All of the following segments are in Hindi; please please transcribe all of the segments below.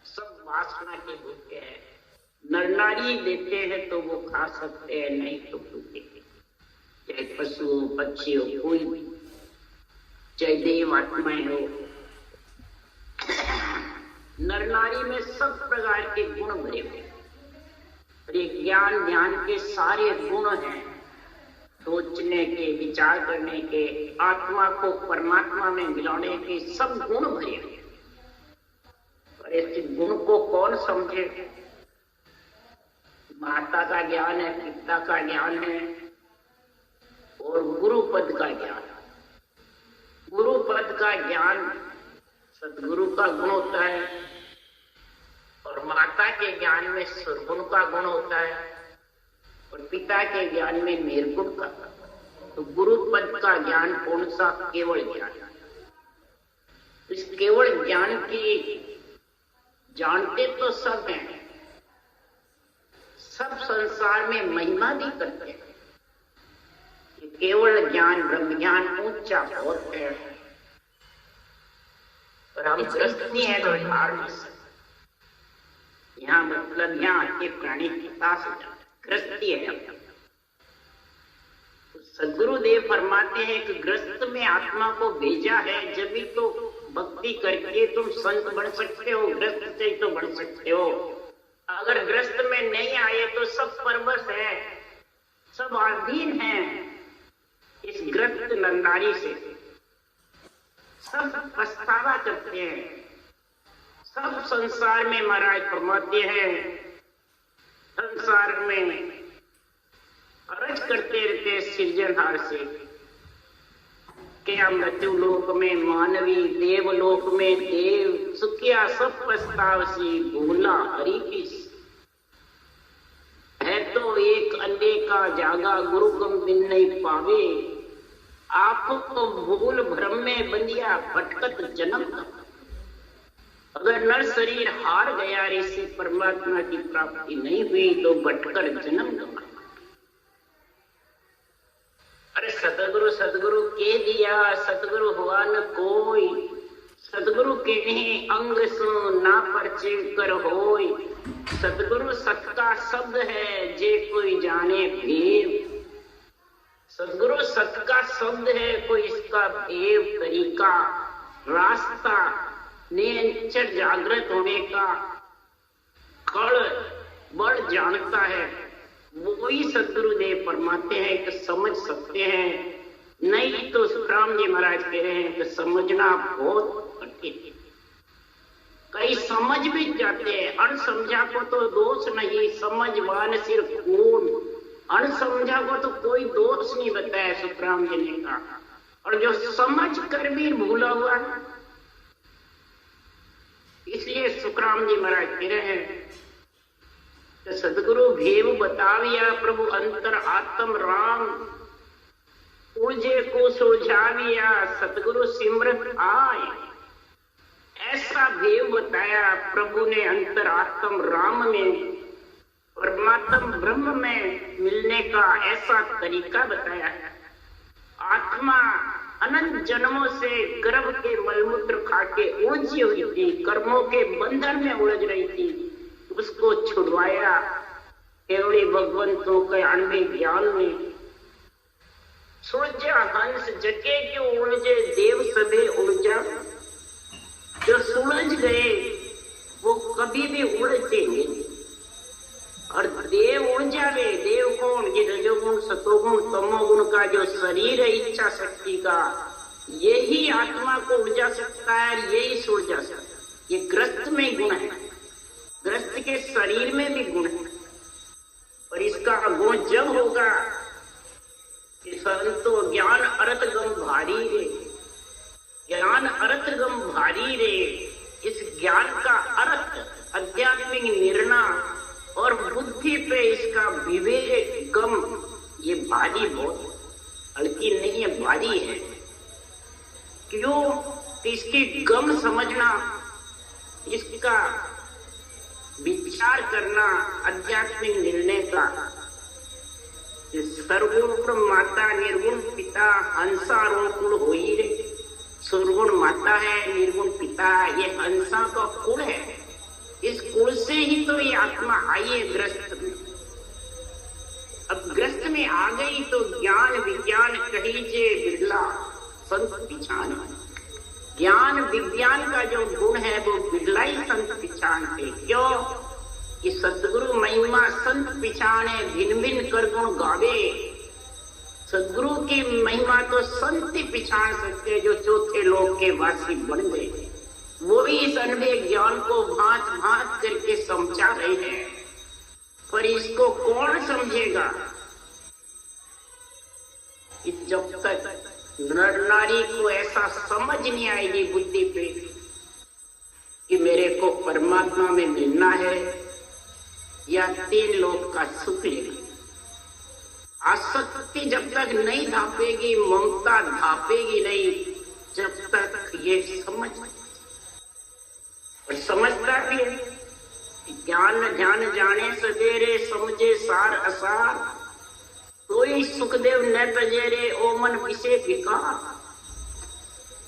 सब वासना के भूखे हैं। नर नारी देते हैं तो वो खा सकते हैं, नहीं तो भूखे, चाहे पशु हो, पक्षी हो, कोई भी, चाहे देव आत्माएं हो। नर नारी में सब प्रकार के गुण भरे हुए, ये ज्ञान ध्यान के सारे गुण हैं, सोचने के, विचार करने के, आत्मा को परमात्मा में मिलाने के सब गुण भरे हुए। और इस गुण को कौन समझे? माता का ज्ञान है, पिता का ज्ञान है और गुरु पद का ज्ञान। गुरु पद का ज्ञान सदगुरु का गुण होता है और माता के ज्ञान में सुरगुण का गुण होता है और पिता के ज्ञान में निर्गुण का। तो गुरु पद का ज्ञान कौन सा? केवल ज्ञान। इस केवल ज्ञान की जानते तो सब हैं, सब संसार में महिमा भी करते हैं। केवल ज्ञान ब्रह्म ज्ञान ऊंचा बहुत है और हम गृहस्थी है तो धारण यहाँ मतलब यहाँ के प्राणी पिता से गृहस्थी है। तो सदगुरुदेव फरमाते हैं कि गृहस्थ में आत्मा को भेजा है, जब भी तो भक्ति करके तुम संत बन सकते हो, गृहस्थ से तो बन सकते हो। अगर गृहस्थ में नहीं आए तो सब परवश है, सब अधीन है इस गृहस्थ नंदारी से, सब पछतावा करते हैं। सब संसार में महाराज फरमाते हैं, संसार में अर्ज करते रहते सृजनहार से, क्या मृत्यु लोक में मानवी, देवलोक में देव, सुखिया सब पछतावसी, भूला हरि की है तो एक अन्य का जागा, गुरु गम बिन नहीं पावे, आपको भूल भ्रम में बंदिया, भटकत जन्म का। अगर नर शरीर हार गया, इससे परमात्मा की प्राप्ति नहीं हुई तो भटकर जन्म गवा। अरे सतगुरु सतगुरु के दिया, सतगुरु हुआ न कोई, सतगुरु के नहीं अंग सु ना परचे कर होय, सतगुरु सत का शब्द है जे कोई जाने भेद। सतगुरु सत का शब्द है, कोई इसका भेद, तरीका, रास्ता, निरंतर जागृत होने का कड़ बड़ जानता है, वो ही सदगुरुदेव फरमाते हैं कि समझ सकते हैं। नहीं तो सुखराम जी महाराज कह रहे हैं कि समझना बहुत कठिन है। कई समझ भी जाते हैं, अनसमझा को तो दोष नहीं, समझवान सिर्फ खून, अनसमझा को तो कोई दोष नहीं बताया सुखराम जी ने कहा। और जो समझ कर भी भूला हुआ है, इसलिए सुखराम जी महाराज कह रहे हैं कि सदगुरु भेव बताविया प्रभु अंतर आत्म राम, उलझे को सुलझाविया सतगुरु सिमरत आए। ऐसा भेव बताया प्रभु ने अंतर आत्म राम में, परमात्म ब्रह्म में मिलने का ऐसा तरीका बताया है। आत्मा अनंत जन्मों से गर्भ के मलमूत्र खा के उलझी हुई थी, कर्मों के बंधन में उलझ रही थी, उसको छुड़वाया केवड़ी भगवंतों के अनबे ज्ञान में। सुलझा हंस जगे क्यों उलझे देव सभे उलझा, जो सुलझ गए वो कभी भी उलझते नहीं। और देव उलझावे, देव कौन? ये रजोगुण सतोगुण तमोगुण का जो शरीर है इच्छा शक्ति का, यही आत्मा को उलझा सकता है, यही सुलझा सकता है। ये ग्रस्त में गुण है, ग्रस्त के शरीर में भी गुण है। और इसका गुण जब होगा कि संतो ज्ञान अरत गम भारी रे, ज्ञान अरत गम भारी रे। इस ज्ञान का अर्थ आध्यात्मिक निर्णय और बुद्धि पे इसका विवेक गम, ये भारी बहुत हल्की नहीं है, भारी है। क्यों? इसकी गम समझना, इसका विचार करना आध्यात्मिक निर्णय का। सर्वगुण माता निर्गुण पिता हंसारोकुल होई रे, सुरगुण माता है, निर्गुण पिता, ये हंसा का कुल है। इस कुल से ही तो ये आत्मा आई है ग्रस्त में। अब ग्रस्त में आ गई तो ज्ञान विज्ञान कहीजे बिरला संत पिछान। ज्ञान विज्ञान का जो गुण है वो बिरला ही संत पिछान थे। क्यों कि सदगुरु महिमा संत पिछाने भिन्न भिन्न कर गुण गावे। सदगुरु की महिमा तो संत ही पिछाड़ सकते जो चौथे लोक के वासी बन गए। वो भी इस अनुभव ज्ञान को भांत भांत करके समझा रहे हैं, पर इसको कौन समझेगा? जब तक नर नारी को ऐसा समझ नहीं आएगी बुद्धि पे कि मेरे को परमात्मा में मिलना है या तीन लोक का सुख लेना, आसक्ति जब तक नहीं धापेगी, ममता धापेगी नहीं, जब तक ये समझ और समझता भी है। ज्ञान ध्यान जाने सवेरे समझे सार असार, कोई सुखदेव न तजेरे ओ मन विषे विकार।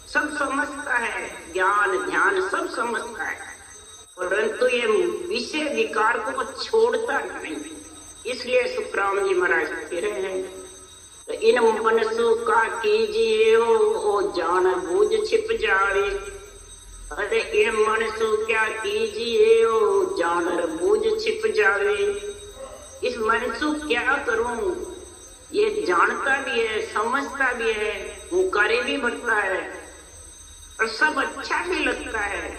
सब समझता है, ज्ञान ध्यान सब समझता है, परंतु ये विषय विकार को छोड़ता नहीं। इसलिए सुखराम जी महाराज कह रहे हैं, तो इन मनसु का कीजिए ओ जान बूझ छिप जावे। अरे इन मनसु क्या कीजिए ओ जान बूझ छिप जावे। इस मनसु क्या करूं, ये जानता भी है, समझता भी है, मुकारे भी भरता है और सब अच्छा भी लगता है,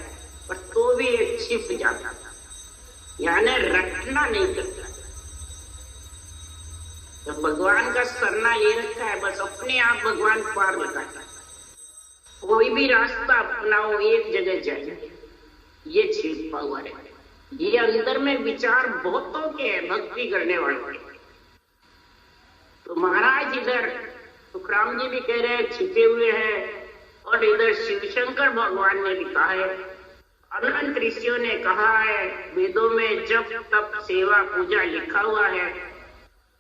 पर तो भी ये छिप जाता, यानी रखना नहीं करता। तो भगवान का सरना ले रखा है, बस अपने आप भगवान पार लगाता है। कोई भी रास्ता अपनाओ एक जगह जाए, ये छिपा हुआ है। ये अंदर में विचार बहुतों के हैं, भक्ति करने वालों के। तो महाराज इधर सुखराम जी भी कह रहे हैं छिपे हुए हैं, और इधर शिवशंकर भगवान ने भी कहा है, अनंत ऋषियों ने कहा है, वेदों में जप तप सेवा पूजा लिखा हुआ है।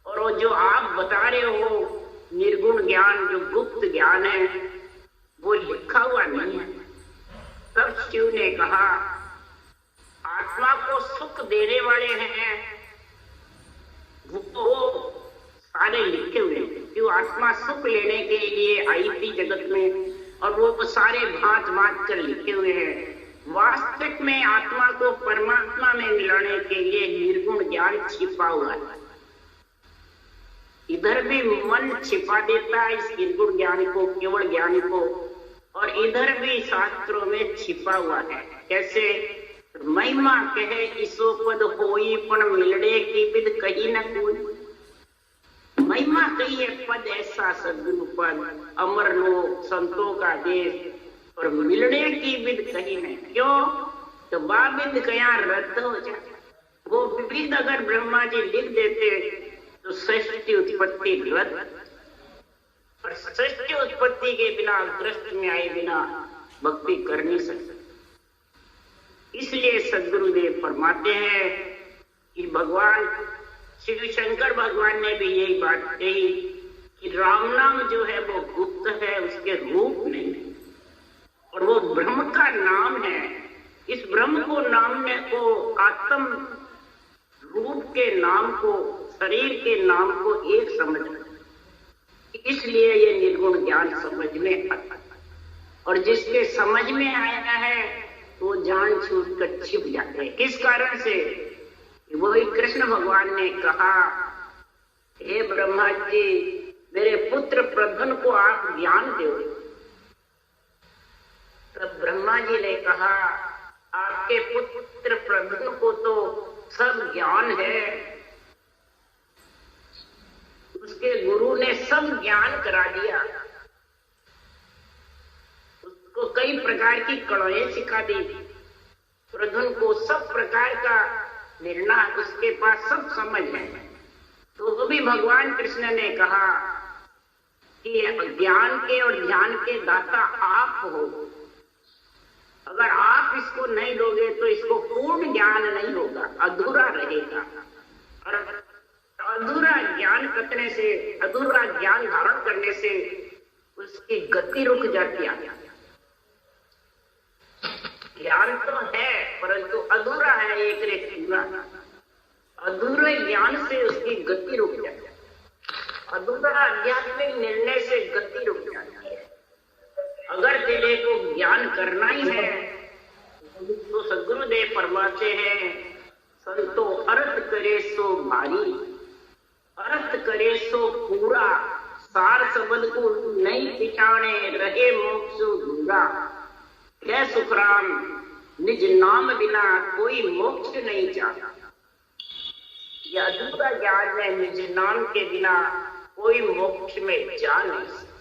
और वो जो आप बता रहे हो निर्गुण ज्ञान, जो गुप्त ज्ञान है, वो लिखा हुआ नहीं है। तब शिव ने कहा आत्मा को सुख देने वाले हैं वो सारे लिखे हुए हैं। क्यों? आत्मा सुख लेने के लिए आई थी जगत में, और वो सारे भांत भांत कर लिखे हुए हैं। वास्तविक में आत्मा को परमात्मा में मिलाने के लिए निर्गुण ज्ञान छिपा हुआ है। इधर भी मन छिपा देता है इस निर्गुण ज्ञान को, केवल ज्ञान को, और इधर भी शास्त्रों में छिपा हुआ है। कैसे? महिमा कहे इसो पद होई पण मिलने की विद कहीं न कोई। महिमा कही है पद ऐसा सदगुरु पद, अमर लोक संतों का देश, और मिलने की विद कहीं नहीं। क्यों? तो बाबिद कया रद्द हो जाए। वो विविध अगर ब्रह्मा जी लिख देते तो सृष्टि उत्पत्ति रद्द, और सृष्टि उत्पत्ति के बिना ग्रस्त में आए बिना भक्ति कर नहीं सकते। इसलिए सदगुरुदेव फरमाते हैं कि भगवान शिव शंकर भगवान ने भी यही बात कही कि राम नाम जो है वो गुप्त है, उसके रूप नहीं, और वो ब्रह्म का नाम है। इस ब्रह्म को नामने को, आत्म रूप के नाम को, शरीर के नाम को एक समझना, इसलिए ये निर्गुण ज्ञान समझ में आता। और जिसके समझ में आया है वो जान छूट कर छिप जाते हैं। किस कारण से? वही कृष्ण भगवान ने कहा, हे ब्रह्मा जी, मेरे पुत्र प्रद्युम्न को आप ज्ञान दो। तब ब्रह्मा जी ने कहा, आपके पुत्र प्रद्युम्न को तो सब ज्ञान है, उसके गुरु ने सब ज्ञान करा दिया, उसको कई प्रकार की कड़ाएं सिखा दी। प्रद्युम्न को सब प्रकार का निर्णय उसके पास सब समझ है। तो वो भी भगवान कृष्ण ने कहा कि ज्ञान के और ध्यान के दाता आप हो। अगर आप इसको नहीं दोगे तो इसको पूर्ण ज्ञान नहीं होगा, अधूरा रहेगा। और अधूरा ज्ञान करने से, अधूरा ज्ञान धारण करने से उसकी गति रुक जाती है। ज्ञान तो है परंतु अधूरा है, एक रे पूरा। अधूरे ज्ञान से उसकी गति रुक जाती है, अधूरा आध्यात्मिक निर्णय से गति रुक जाती है। अगर तेरे को ज्ञान करना ही है तो सदगुरुदेव फरमाते हैं, संतो अर्थ करे सो भारी, अर्थ करे सो पूरा, सार सबद को नहीं पिछाणे, रहे मोक्ष दूरा। क्या सुखराम, निज नाम बिना कोई मोक्ष नहीं चाहता। यह अधूरा ज्ञान है, निज नाम के बिना कोई मोक्ष में जा नहीं सकता।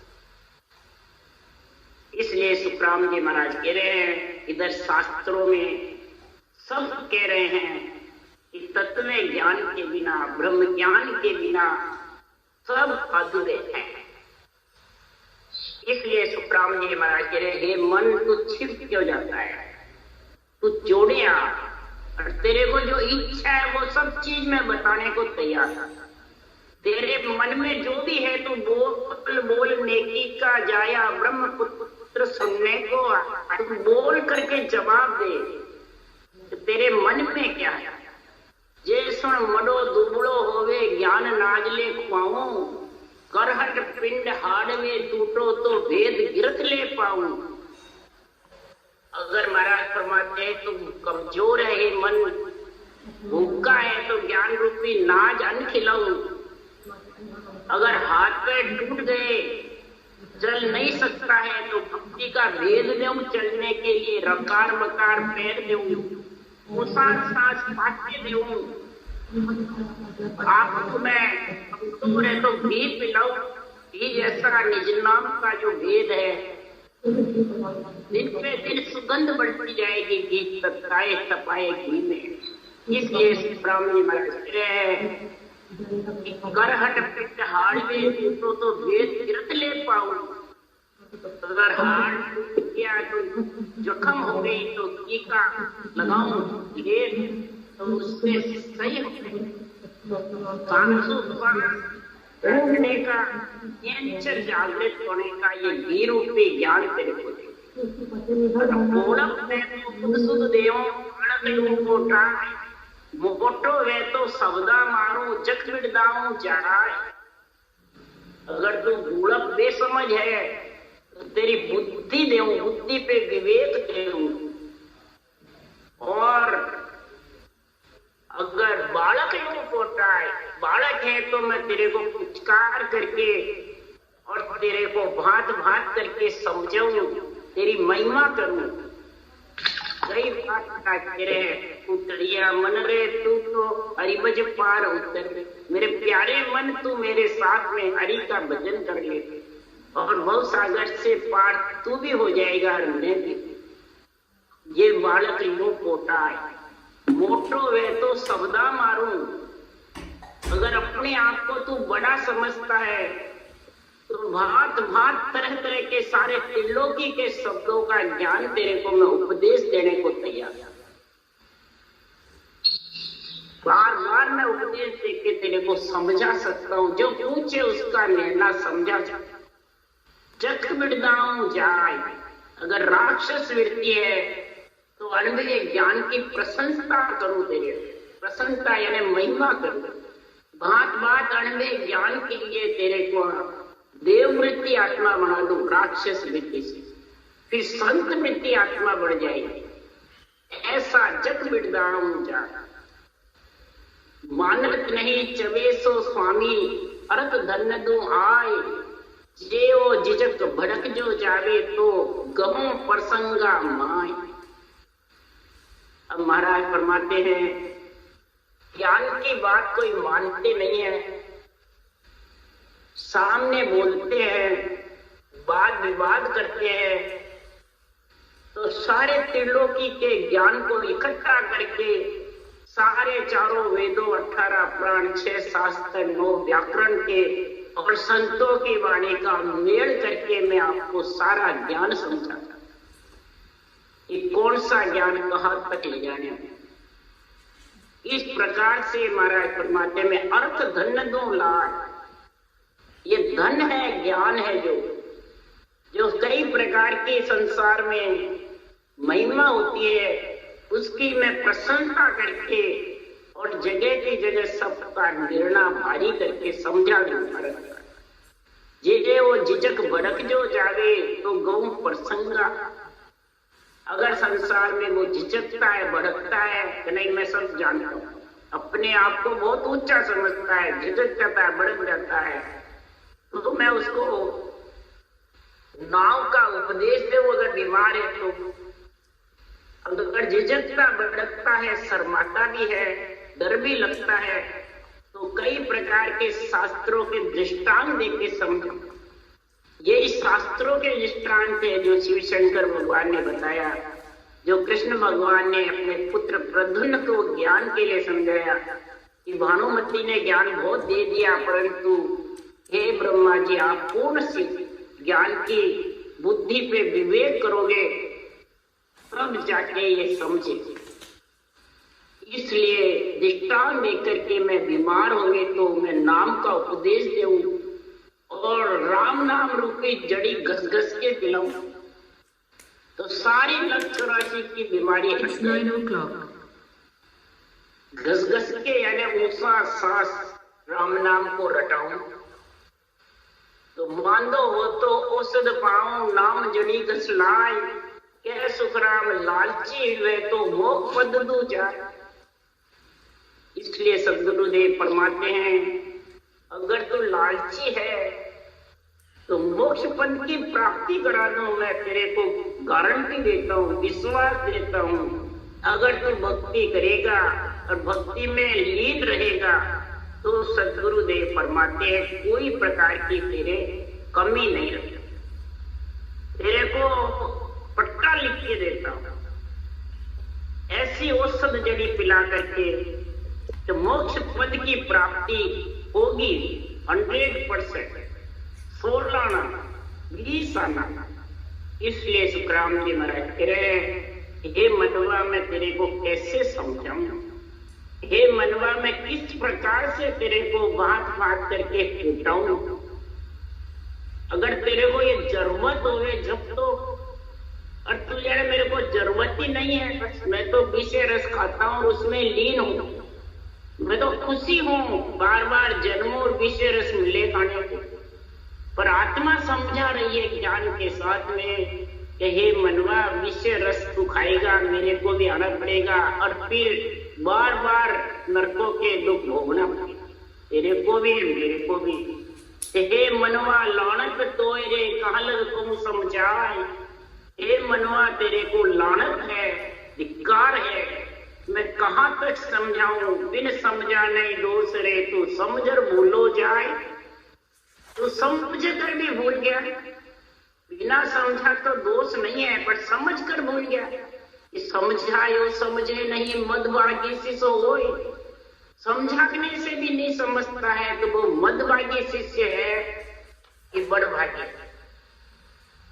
इसलिए सुखराम जी महाराज कह रहे हैं, इधर शास्त्रों में सब कह रहे हैं कि तत्व ज्ञान के बिना, ब्रह्म ज्ञान के बिना सब अधूरे हैं। इसलिए सुखराम जी महाराज कह रहे, हे मन तू छिप क्यों जाता है, तू जोड़े आ, और तेरे को जो इच्छा है वो सब चीज मैं बताने को तैयार हूं। तेरे मन में जो भी है तू बोल बोल, नेकी का जाया ब्रह्म पुत्र सुनने को, तू बोल करके जवाब दे तेरे मन में क्या है। जे सुन मडो दुबड़ो होवे, ज्ञान नाजले खुआऊं, करहट पिंड हाड़ में टूटो तो भेद गिरत ले पाऊं। अगर महाराज फरमाते हैं तुम कमजोर है, मन भूखा है तो ज्ञान रूपी नाज अन्न खिलाऊं। अगर हाथ पैर टूट गए, चल नहीं सकता है तो भक्ति का भेद दूं चलने के लिए, रकार मकार पैर दूं, सांस पाटे दूं। आपको मैं कमजोर है तो घी पिलाऊं, घी जैसा निज नाम का जो भेद है, दिन पे दिन सुगंध बढ़ती जाएगी, घी तपकाए तपाए घी में। इसलिए ब्राह्मणी महाराज करहट पिट हाड़ में तो भेद गिरत ले पाऊं। अगर हाड़ टूट गया तो जख्म हो गई तो टीका लगाऊं, ले तो उससे सही हो रखने का, कैंसर जागृत होने का ये घी रूपी ज्ञान तेरे को दे। शुद्ध देव मोटो वे तो शब्दा मारो, जख बिड़दाऊं जाए। अगर तू गुड़क बेसमझ है तो तेरी बुद्धि देऊं, बुद्धि पे विवेक देऊं। और अगर बालक यूं पोटा है, बालक है तो मैं तेरे को पुचकार करके और तेरे को भात भात करके समझाऊं, तेरी महिमा करूं। कई बात कह रहे उतरिया मन रे तू तो हरिभज पार उतर, मेरे प्यारे मन तू मेरे साथ में हरि का भजन कर ले और भव सागर से पार तू भी हो जाएगा। ये बालक यूं पोटा है, मोटो वे तो शब्दा मारूं। अगर अपने आप को तू बड़ा समझता है तो भांत भांत तरह तरह के सारे त्रिलोकी के शब्दों का ज्ञान तेरे को मैं उपदेश देने को तैयार हूं। बार बार मैं उपदेश देके तेरे को समझा सकता हूं, जो पूछे उसका निर्णय समझा सकता। जख बिड़दाऊं जाए, अगर राक्षस वृत्ति है तो अनुभव ज्ञान की प्रशंसा करूं, तेरे प्रशंसा यानी महिमा करूं। भांत भांत अनुभव ज्ञान के लिए तेरे को देववृत्ति आत्मा बना दो राक्षस वृत्ति से, फिर संत वृत्ति आत्मा बढ़ जाएगी। ऐसा जग बिड़दाऊं जा, मानत नहीं चवे सो स्वामी, अर्थ धन दो आए। जेओ जिजक भड़क जो जावे तो गमो प्रसंगा माय। अब महाराज फरमाते हैं ज्ञान की बात कोई मानते नहीं है, सामने बोलते हैं, वाद विवाद करते हैं, तो सारे त्रिलोकी के ज्ञान को इकट्ठा करके सारे चारों वेदों, 18 पुराण, 6 शास्त्र, 9 व्याकरण के और संतों की वाणी का मेल करके मैं आपको सारा ज्ञान समझाता कि कौन सा ज्ञान कहां तक ले जाने में। इस प्रकार से महाराज फरमाते में अर्थ धन दो लाड। ये धन है, ज्ञान है, जो कई प्रकार के संसार में महिमा महिमा होती है उसकी मैं प्रशंसा करके और जगह की जगह सबका निर्णय भारी करके समझा दूं। जे वो झिझक भड़क जो जावे तो गौ प्रसंगा। अगर संसार में वो झिझकता है, भड़कता है कि नहीं, मैं सब जानता हूं, अपने आप को बहुत ऊंचा समझता है, झिझक जाता है, भड़क जाता है, तो मैं उसको नाव का उपदेश दे। वो अगर बीमार है तो अगर झिझकता भड़कता है, शर्माता भी है, डर भी लगता है, तो कई प्रकार के शास्त्रों के दृष्टांत देके समझो। ये शास्त्रों के दृष्टांत है जो शिव शंकर भगवान ने बताया, जो कृष्ण भगवान ने अपने पुत्र प्रद्युम्न को ज्ञान के लिए समझाया कि भानुमति ने ज्ञान बहुत दे दिया, परंतु हे ब्रह्मा जी, आप पूर्ण ज्ञान की बुद्धि पे विवेक करोगे तब जाके ये समझे। इसलिए दृष्टांत देकर के मैं बीमार होंगे तो मैं नाम का उपदेश दूं और राम नाम रूपी जड़ी घस घस के पिलाऊं तो सारी लक्ष्य राशि की बीमारी घस घस के यानी ऊंचा सांस राम नाम को रटाऊं तो मांदो हो तो औषध पाऊं, नाम जड़ी घस लाए, कह सुखराम लालची हुए तो मोक्ष पद दू जाए। इसलिए सदगुरुदेव फरमाते हैं, अगर तू लालची है तो मोक्ष पद की प्राप्ति करा दूं, मैं तेरे को गारंटी देता हूँ, विश्वास देता हूँ। अगर तू भक्ति करेगा और भक्ति में लीन रहेगा तो सदगुरुदेव फरमाते हैं कोई प्रकार की तेरे कमी नहीं रहेगी। तेरे को पट्टा लिख के देता हूँ, ऐसी औषध जड़ी पिला करके तो मोक्ष पद की प्राप्ति होगी 100%, 16 आना 20 आना। इसलिए सुखराम जी महाराज कह रहे हैं, हे मनवा मैं तेरे को कैसे समझाऊं, हे मनवा मैं किस प्रकार से तेरे को बात बात करके फूटाऊं। अगर तेरे को ये जरूरत होवे जब तो, और तू यार मेरे को जरूरत ही नहीं है, बस मैं तो विषय रस खाता हूँ उसमें लीन हूँ, मैं तो खुशी हूँ, बार बार जन्मों और विषय रस मिले खाने को। पर आत्मा समझा रही है ज्ञान के साथ में कि हे मनवा विषय रस तू खाएगा, मेरे को भी आना पड़ेगा और फिर बार बार नरकों के दुख भोगना पड़ेगा, तेरे को भी मेरे को भी। हे मनवा लानत तो रे कहाँ लग तुम समझाए, हे मनवा तेरे को लानत है, धिक्कार है, मैं कहाँ तक समझाऊं, बिन समझा नहीं दोष रे, तू समझर भूलो जाए। तू समझ कर भी भूल गया, बिना समझा तो दोष नहीं है, पर समझ कर भूल गया। समझायो समझे नहीं मदभागी शिष्य होए, समझाने से भी नहीं समझता है तो वो मदभागी शिष्य है कि बड़भागी।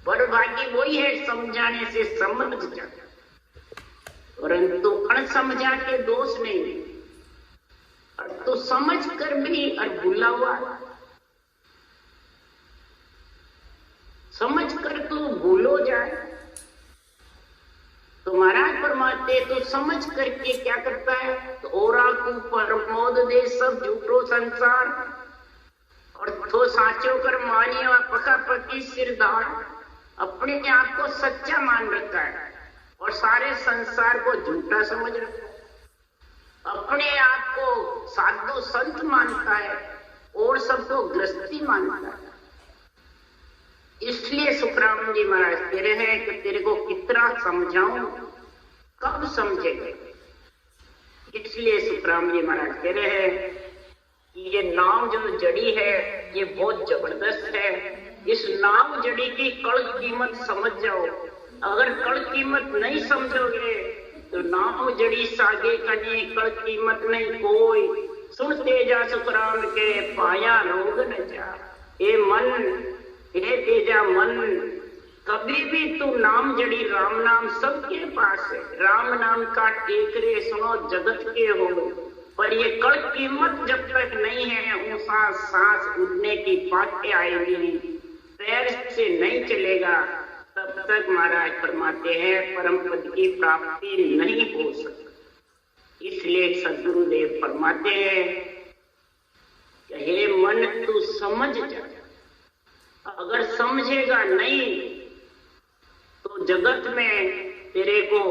बड़भागी वही है समझाने से समझ जाता, परंतु अणसमझा के दोष नहीं, और तो समझ कर भी और भूला हुआ, समझ कर तू भूलो जाए तो महाराज फरमाते तो समझ करके क्या करता है, तो ओरा को प्रमोद दे सब झूठो संसार और तो साचो कर मानियो पका पकी सिरदार। अपने आप को सच्चा मान रखा है और सारे संसार को झूठा समझ रखा है, अपने आप को साधु संत मानता है और सबको गृहस्थी मानता है। इसलिए सुखराम जी महाराज कह रहे हैं कि तेरे को कितना समझाऊं, कब समझेगा। इसलिए सुखराम जी महाराज कह रहे हैं कि ये नाम जो जड़ी है ये बहुत जबरदस्त है, इस नाम जड़ी की कड़ कीमत समझ जाओ। अगर कड़ कीमत नहीं समझोगे तो नाम जड़ी सागे कने कड़ कीमत नहीं कोई। सुनते जा सुखराम के पाया रोग न जा, ए मन हे तेजा मन, कभी भी तू नाम जड़ी राम नाम सबके पास है, राम नाम का टेकरे सुनो जगत के हो, पर ये कड़ कीमत जब तक नहीं है ऊंचा सांस उठने की बातें आएगी, पैर से नहीं चलेगा, तब तब तक महाराज फरमाते हैं परम पद की प्राप्ति नहीं हो सकती। इसलिए सद्गुरुदेव फरमाते हैं कि हे मन तू समझ जा, अगर समझेगा नहीं तो जगत में तेरे को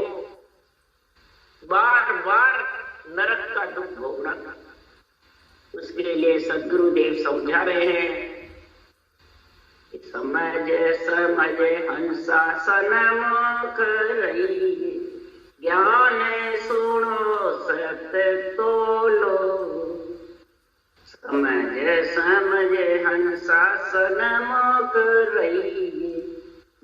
बार बार नरक का दुख भोगना। उसके लिए सद्गुरुदेव समझा रहे हैं, समझ समझ हंसा सनमुख रही, ज्ञान सुनो सत्य तोलो। समझ समझ हंसा सनमुख रही,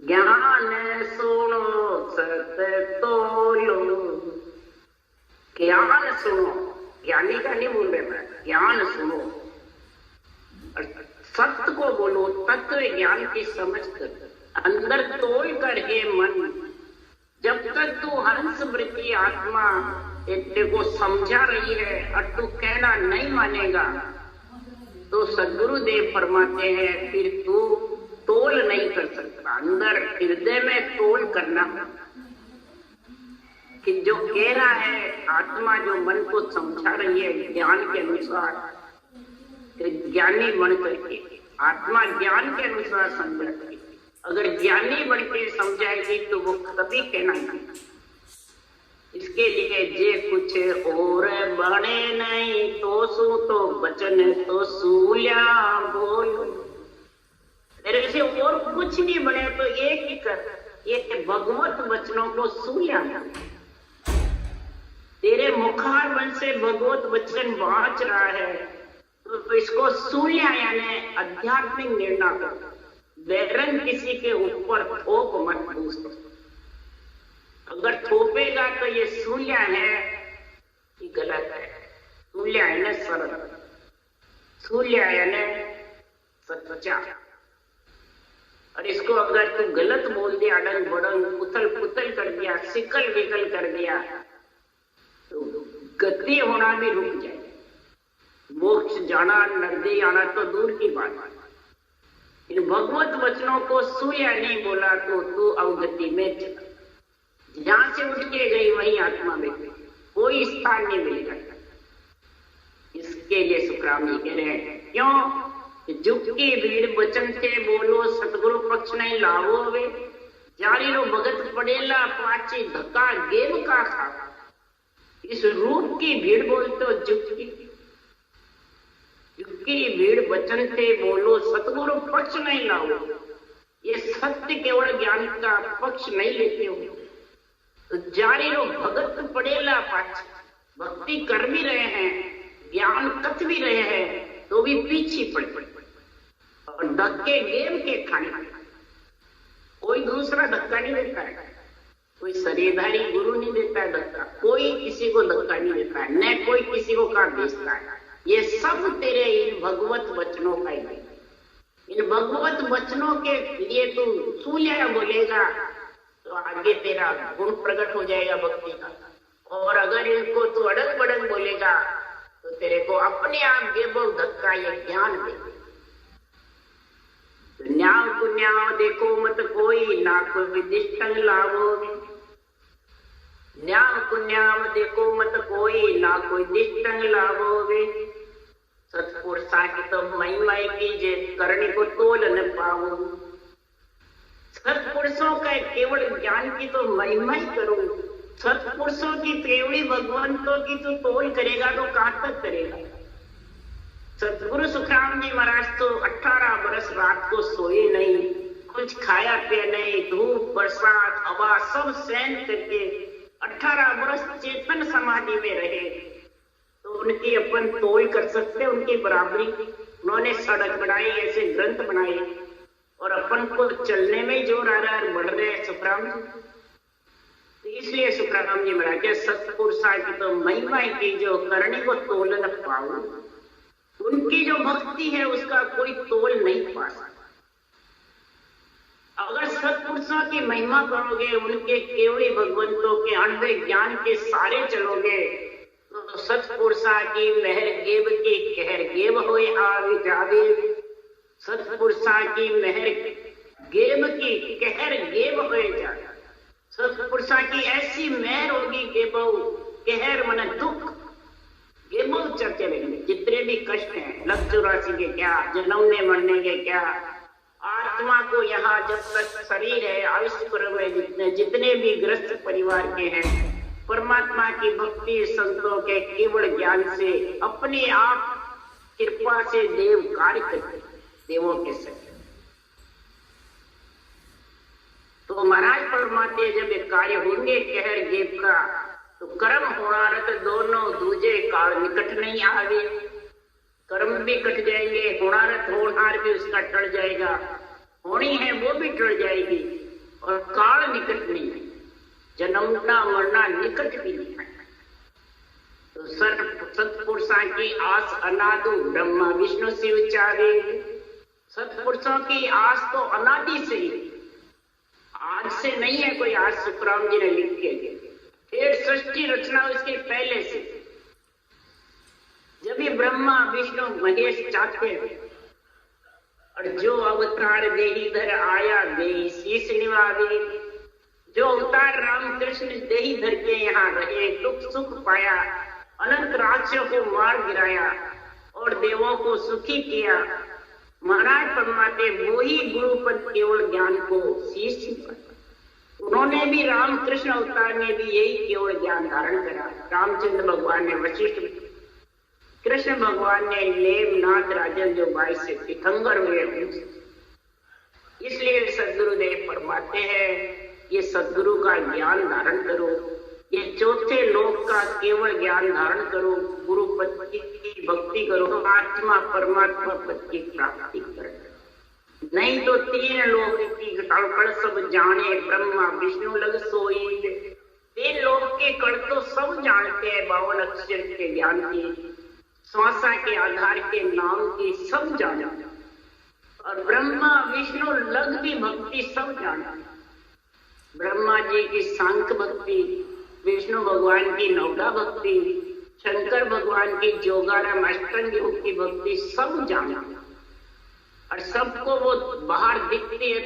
ज्ञान सुनो सत्य तोलो। ज्ञान सुनो, ज्ञानी का नहीं बोल रहे मैं, ज्ञान सुनो, सत्य को बोलो, तत्व ज्ञान की समझ कर अंदर तोल कर हे मन। जब तक तू हंस वृत्ति आत्मा तेरे को समझा रही है और तू कहना नहीं मानेगा तो सद्गुरुदेव फरमाते हैं फिर तू तोल नहीं कर सकता। अंदर हृदय में तोल करना कि जो कह रहा है आत्मा, जो मन को समझा रही है ज्ञान के अनुसार, ज्ञानी बन करके आत्मा ज्ञान के अनुसार समझाती। अगर ज्ञानी बन के समझाएगी तो वो कभी कहना नहीं। इसके लिए जे कुछ और बने नहीं तो सू तो बचन तो सूल्या बोलो। तेरे से और कुछ नहीं बने तो एक ही कर, ये भगवत वचनों को सूल्या। तेरे मुखार बन से भगवत वचन वाच रहा है तो इसको सूल्या यानी आध्यात्मिक निर्णय कर। वैरन किसी के ऊपर थोप मत पूछ। अगर थोपेगा तो ये सूल्या है, ये गलत है। सूल्या है ना सरल, सूल्या यानी सच्चा। और इसको अगर तू गलत बोल दिया, अड़ंग बड़ंग उथल पुथल कर दिया, सिकल विकल कर दिया तो गति होना भी रुक जाए। मोक्ष जाना नर्दे आना तो दूर की बात है। इन भगवत वचनों को सूर्य नहीं बोला तो तू अवगति में चला। जहां से उठ के गई वही आत्मा में कोई स्थान नहीं मिलेगा। इसके लिए सुखराम जी कह रहे हैं, क्यों जुग की भीड़ वचन से बोलो सतगुरु पक्ष नहीं लावो वे, जारी रो भगत पड़ेला पाची धक्का गेव का खा। इस रूप की भीड़ बोलते हो जुग की भीड़ वचन से बोलो सतगुरु पक्ष नहीं लाओ। ये सत्य केवल ज्ञान का पक्ष नहीं लेते हो तो जारी रो भगत पड़ेला पाच। भक्ति कर भी रहे हैं, ज्ञान कथ भी रहे हैं तो भी पीछे पड़े और धक्के गेम के खाने। कोई दूसरा धक्का नहीं देता है, कोई शरीरधारी गुरु नहीं देता है धक्का, कोई किसी को धक्का नहीं देता है, न कोई किसी को काट भेजता है। ये सब तेरे इन भगवत वचनों का ही है। इन भगवत वचनों के लिए तू सूल्या बोलेगा तो आगे तेरा गुण प्रकट हो जाएगा भक्ति का। और अगर इनको तू अड़ंग बड़ंग बोलेगा तो तेरे को अपने आप गेबो धक्का ये ज्ञान दे। न्याव पुण्याव देखो मत कोई, ना कोई दिष्टंग लावो। न्याव पुण्याव देखो मत कोई, ना कोई दिष्टंग लावोगे। सत्पुरुषा की तो महिमा कीजिए, करने को तोल न पाओ। सत्पुरुषों का केवल ज्ञान की तो महिमा ही करो। सत्पुरुषों की केवली भगवंतों की तो तोल करेगा तो कहां तक करेगा। सतगुरु सुखराम जी महाराज तो 18 बरस रात को सोए नहीं, कुछ खाया पिया नहीं, धूप बरसात हवा सब सहन करके 18 बरस चेतन समाधि में रहे। तो उनकी अपन तोल कर सकते, उनकी बराबरी। उन्होंने सड़क बनाई, ऐसे ग्रंथ बनाए और अपन को चलने में जोर आ रहा है, बढ़ रहे हैं सुखराम जी। तो इसलिए सुखराम जी महाराज के सत्पुरुषा की तो महिमा की जो करने को तोल न पाओ। उनकी जो भक्ति है उसका कोई तोल नहीं पा सकता। अगर सत्पुरुषों की महिमा करोगे, उनके केवली भगवंतों के अनवे ज्ञान के सारे चलोगे तो सत्पुरुषा की महर गेब की कहर गेब होए आवे जावे। सत्पुरुषा की महर गेब की कहर गेब हो जाए। सतपुरुषा की ऐसी मेहर होगी गेबो कहर मन दुख गेबो चले। जितने भी कष्ट हैं, लग चौरासी के क्या, जन्मने मरने के क्या, आत्मा को यहाँ जब तक शरीर है, आयुष्य में जितने भी ग्रस्त परिवार के हैं, परमात्मा की भक्ति संतों के केवल ज्ञान से अपने आप कृपा से देव कार्य करते, देवों के सत्य। तो महाराज परमात्मा जब ये कार्य होंगे कहर गेब का, तो कर्म होनारत दोनों दूजे काल निकट नहीं आवे। कर्म भी कट जाएंगे, होनारत होनहार भी उसका टल जाएगा, होनी है वो भी टल जाएगी, और काल निकट नहीं है, जन्मना मरना निकट भी नहीं है। तो सत्पुरुषों की आस अनादि ब्रह्मा विष्णु शिव चाहे। सत्पुरुषों की आस तो अनादि से ही, आज से नहीं है कोई, आज सुखराम जी ने लिख के फिर सृष्टि रचना उसके पहले से। जब ये ब्रह्मा विष्णु महेश चाहते हैं, और जो अवतार देही धर आया देही शीश निवावे, जो अवतार रामकृष्ण देही धर के यहाँ रहे, दुख सुख पाया, अनंत राक्षसों को मार गिराया और देवों को सुखी किया। महाराज परमात्मा वो ही गुरुपद केवल ज्ञान को शीश, उन्होंने भी रामकृष्ण अवतार ने भी यही केवल ज्ञान धारण करा। रामचंद्र भगवान ने वशिष्ठ, कृष्ण भगवान ने लेमनाथ राजन जो 22 से तीर्थंकर हुए, इसलिए सदगुरुदेव फरमाते हैं ये सदगुरु का ज्ञान धारण करो, ये चौथे लोक का केवल ज्ञान धारण करो, गुरु पद की भक्ति करो, आत्मा परमात्मा पद की प्राप्ति करो। नहीं तो 3 लोक की कड़ सब जाने, ब्रह्मा विष्णु लग सोई। 3 लोक के कड़ तो सब जानते हैं, 52 अक्षर के ज्ञान की, श्वासा के आधार के नाम की सब जाना, और ब्रह्मा विष्णु लग भी भक्ति सब जाना। ब्रह्मा जी की सांख्य भक्ति, विष्णु भगवान की नवदा भक्ति, शंकर भगवान की जोगाराम अष्टांग योग की भक्ति सब जाना, और सबको वो बाहर दिखती है।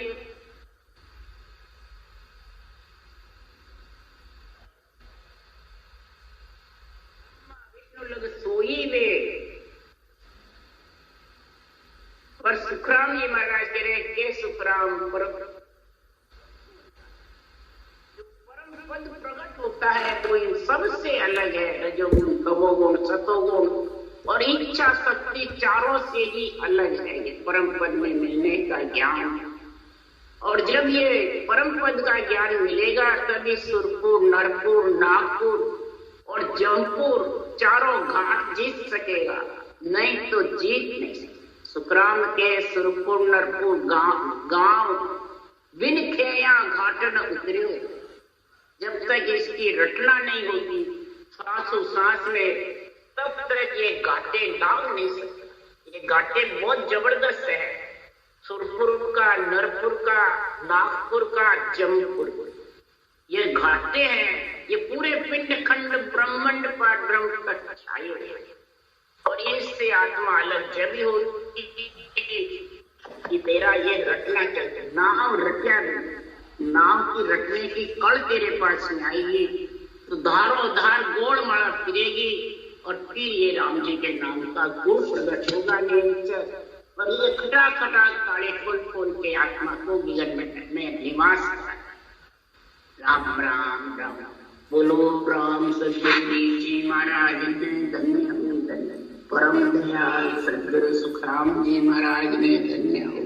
विष्णु लग सोई वे, पर सुखराम जी महाराज कह रहे के सुखराम परम पद प्रकट होता है तो इन सबसे अलग है। रजोगुण तमोगुण सतोगुण और इच्छा शक्ति चारों से ही अलग है ये परम पद में मिलने का ज्ञान। और जब ये परम पद का ज्ञान मिलेगा तभी सुरपुर, नरपुर, नागपुर और जमपुर चारों घाट जीत सकेगा, नहीं तो जीत नहीं। सुखराम के सुरपुर नरपुर गांव बिन खेया घाटन उतरे, जब तक इसकी रटना नहीं होगी सांसों सांस में, तब तक ये घाटे नाम नहीं सकते। ये घाटे बहुत जबरदस्त है, सुरपुर का, नरपुर का, नागपुर का, जमपुर, ये घाटे हैं। ये पूरे पिंड खंड ब्रह्मांड पर ब्रह्म तक छाए हुए हैं, और इससे आत्मा अलग जब भी होती कि तेरा ये रटना चलता, नाम रटया नहीं, नाम की रटने की कल तेरे पास में आएगी तो धारों धार गोड़ मारा फिरेगी, और फिर ये राम जी के नाम का गुण प्रकट होगा निश्चय। और ये खटा खटा काले खोल खोल के आत्मा को बिगड़ में निवास करा। राम राम राम बोलो राम सदगुरु जी महाराज ने धन्य, परम दयाल सदगुरु सुखराम जी महाराज ने धन्य।